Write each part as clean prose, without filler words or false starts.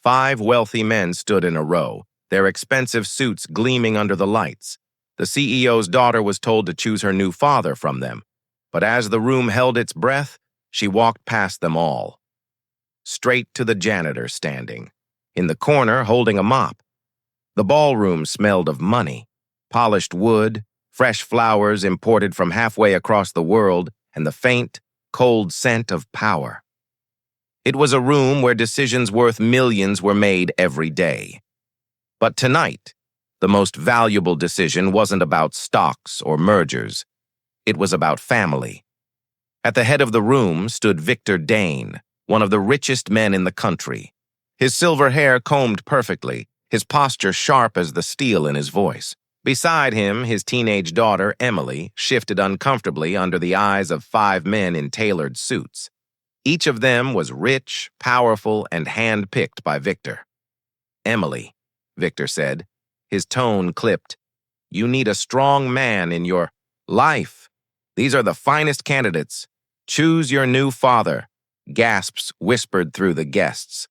5 wealthy men stood in a row, their expensive suits gleaming under the lights. The CEO's daughter was told to choose her new father from them, but as the room held its breath, she walked past them all, straight to the janitor standing, in the corner holding a mop. The ballroom smelled of money, polished wood, fresh flowers imported from halfway across the world, and the faint, cold scent of power. It was a room where decisions worth millions were made every day. But tonight, the most valuable decision wasn't about stocks or mergers. It was about family. At the head of the room stood Victor Dane, one of the richest men in the country. His silver hair combed perfectly, his posture sharp as the steel in his voice. Beside him, his teenage daughter, Emily, shifted uncomfortably under the eyes of 5 men in tailored suits. Each of them was rich, powerful, and hand-picked by Victor. "Emily," Victor said, his tone clipped, "you need a strong man in your life. These are the finest candidates. Choose your new father," gasps whispered through the guests.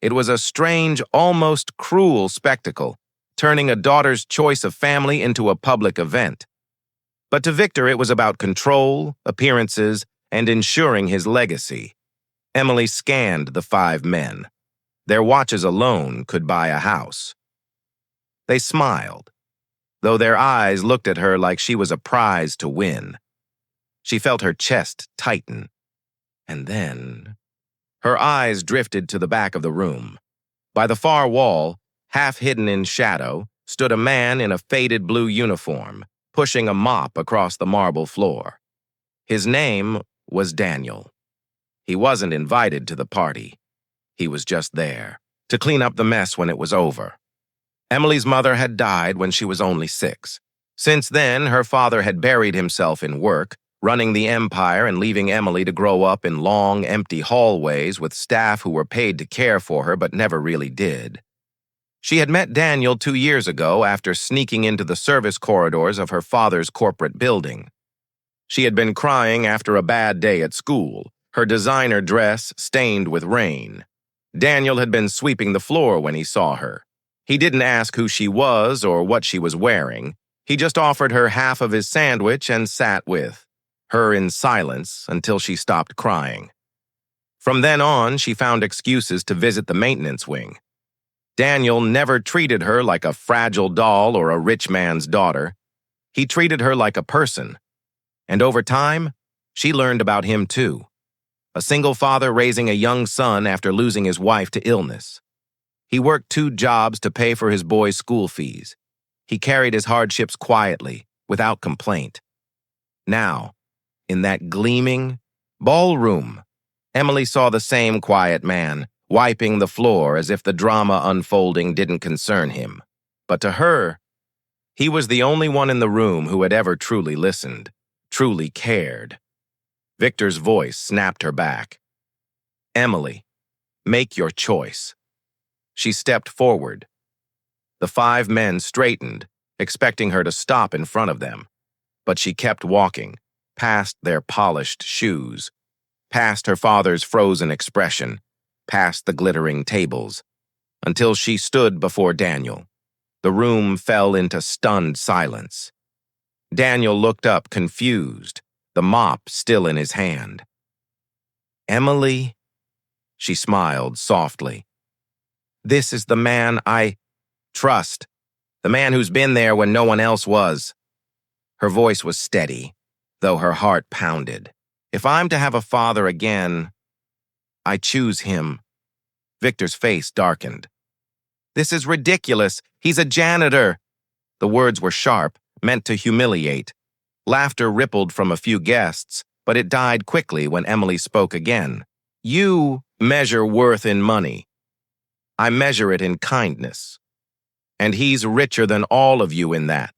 It was a strange, almost cruel spectacle, turning a daughter's choice of family into a public event. But to Victor, it was about control, appearances, and ensuring his legacy. Emily scanned the 5 men. Their watches alone could buy a house. They smiled, though their eyes looked at her like she was a prize to win. She felt her chest tighten. And then her eyes drifted to the back of the room. By the far wall, half hidden in shadow, stood a man in a faded blue uniform, pushing a mop across the marble floor. His name was Daniel. He wasn't invited to the party. He was just there, to clean up the mess when it was over. Emily's mother had died when she was only 6. Since then, her father had buried himself in work, running the empire and leaving Emily to grow up in long, empty hallways with staff who were paid to care for her but never really did. She had met Daniel 2 years ago after sneaking into the service corridors of her father's corporate building. She had been crying after a bad day at school, her designer dress stained with rain. Daniel had been sweeping the floor when he saw her. He didn't ask who she was or what she was wearing. He just offered her half of his sandwich and sat with her in silence until she stopped crying. From then on, she found excuses to visit the maintenance wing. Daniel never treated her like a fragile doll or a rich man's daughter. He treated her like a person. And over time, she learned about him too. A single father raising a young son after losing his wife to illness. He worked 2 jobs to pay for his boy's school fees. He carried his hardships quietly, without complaint. Now, in that gleaming ballroom, Emily saw the same quiet man, wiping the floor as if the drama unfolding didn't concern him. But to her, he was the only one in the room who had ever truly listened, truly cared. Victor's voice snapped her back. "Emily, make your choice." She stepped forward. The 5 men straightened, expecting her to stop in front of them. But she kept walking, past their polished shoes, past her father's frozen expression, past the glittering tables, until she stood before Daniel. The room fell into stunned silence. Daniel looked up, confused, the mop still in his hand. "Emily," she smiled softly. "This is the man I trust, the man who's been there when no one else was." Her voice was steady, though her heart pounded. "If I'm to have a father again, I choose him." Victor's face darkened. "This is ridiculous. He's a janitor." The words were sharp, meant to humiliate. Laughter rippled from a few guests, but it died quickly when Emily spoke again. "You measure worth in money. I measure it in kindness. And he's richer than all of you in that."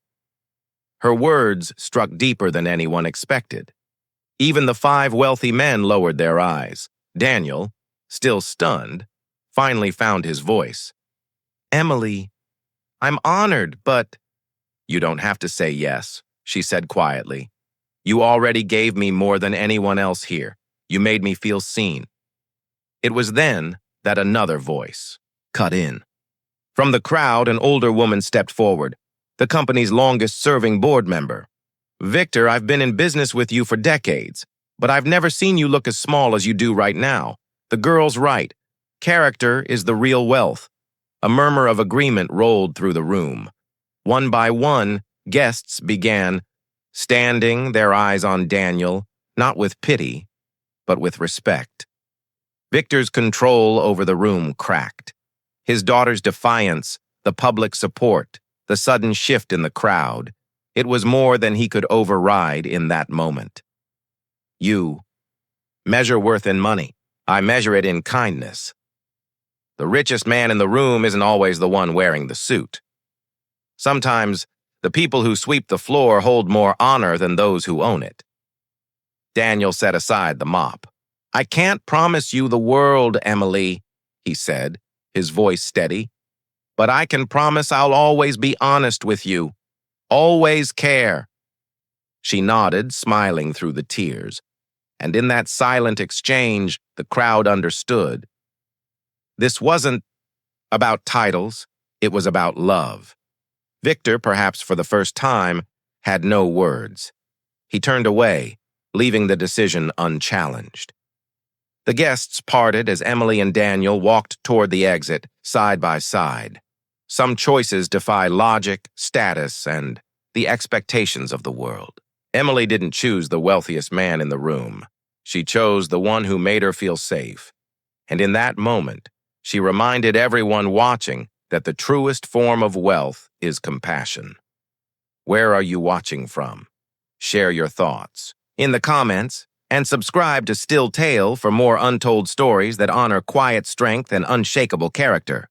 Her words struck deeper than anyone expected. Even the 5 wealthy men lowered their eyes. Daniel, still stunned, finally found his voice. "Emily, I'm honored, but—" "You don't have to say yes," she said quietly. "You already gave me more than anyone else here. You made me feel seen." It was then that another voice, cut in. From the crowd, an older woman stepped forward, the company's longest-serving board member. "Victor, I've been in business with you for decades, but I've never seen you look as small as you do right now. The girl's right. Character is the real wealth." A murmur of agreement rolled through the room. One by one, guests began standing, their eyes on Daniel, not with pity, but with respect. Victor's control over the room cracked. His daughter's defiance, the public support, the sudden shift in the crowd. It was more than he could override in that moment. "You measure worth in money. I measure it in kindness. The richest man in the room isn't always the one wearing the suit. Sometimes, the people who sweep the floor hold more honor than those who own it." Daniel set aside the mop. "I can't promise you the world, Emily," he said, his voice steady. "But I can promise I'll always be honest with you. Always care." She nodded, smiling through the tears. And in that silent exchange, the crowd understood. This wasn't about titles, it was about love. Victor, perhaps for the first time, had no words. He turned away, leaving the decision unchallenged. The guests parted as Emily and Daniel walked toward the exit, side by side. Some choices defy logic, status, and the expectations of the world. Emily didn't choose the wealthiest man in the room. She chose the one who made her feel safe. And in that moment, she reminded everyone watching that the truest form of wealth is compassion. Where are you watching from? Share your thoughts in the comments, and subscribe to Still Tale for more untold stories that honor quiet strength and unshakable character.